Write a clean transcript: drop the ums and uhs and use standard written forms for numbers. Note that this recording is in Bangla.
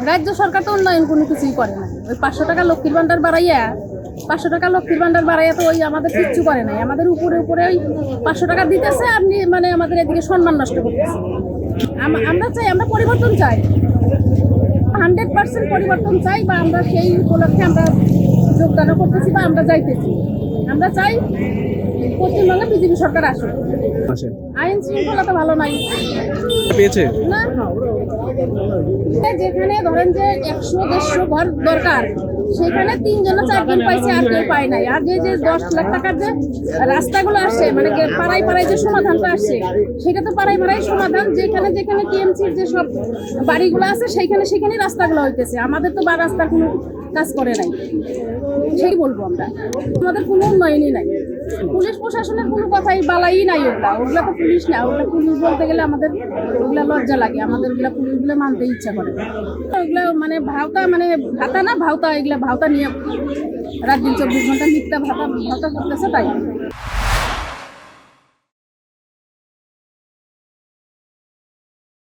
রাজ্য সরকার তো উন্নয়ন কোনো কিছুই করে না। ওই 500 টাকা লক্ষ্মীর ভান্ডার বাড়াইয়া 500 টাকা লক্ষ্মীর ভান্ডার বাড়াইয়া তো ওই আমাদের কিচ্ছু করে নাই। আমাদের উপরে উপরে ওই 500 টাকা দিতেছে, আপনি মানে আমাদের এদিকে সম্মান নষ্ট করতেছে। আমরা চাই, আমরা পরিবর্তন চাই, 100% পরিবর্তন চাই, বা আমরা সেই উপলক্ষে আমরা যোগদানও করতেছি বা আমরা যাইতেছি। আমরা চাই পশ্চিমবঙ্গে বিজেপি সরকার আসুক। আইন শৃঙ্খলা তো ভালো নাই পেয়েছে না। যেখানে ধরেন যে 100-150 ঘর দরকার, সেখানে 3 জন 4 জন পাইছে, আর কেউ পায় নাই। আর যে 10 লাখ টাকার যে রাস্তাগুলো আসছে, মানে পাড়ায় পাড়ায় যে সমাধানটা আসছে, সেটা তো পাড়ায় পাড়ায় সমাধান। যেখানে যেখানে টিএমসির যে সব বাড়িগুলো আছে, সেখানে রাস্তাগুলো হইতেছে। আমাদের তো রাস্তার কোনো কাজ করে নাই, সেই বলবো আমরা। আমাদের কোনো উন্নয়নই নাই। পুলিশ প্রশাসনের কোনো কথাই বালাই নাই। ওগুলা তো পুলিশ না। ওগুলা পুলিশ বলতে গেলে আমাদের ওগুলা লজ্জা লাগে। আমাদের ওগুলা পুলিশগুলো মানতে ইচ্ছা করে। ওগুলা মানে ভাতা না ভাওতা, এগুলা ভাওতা নিয়ে রাত দিন 24 ঘন্টা মিথ্যা ভাতা করতেছে, তাই।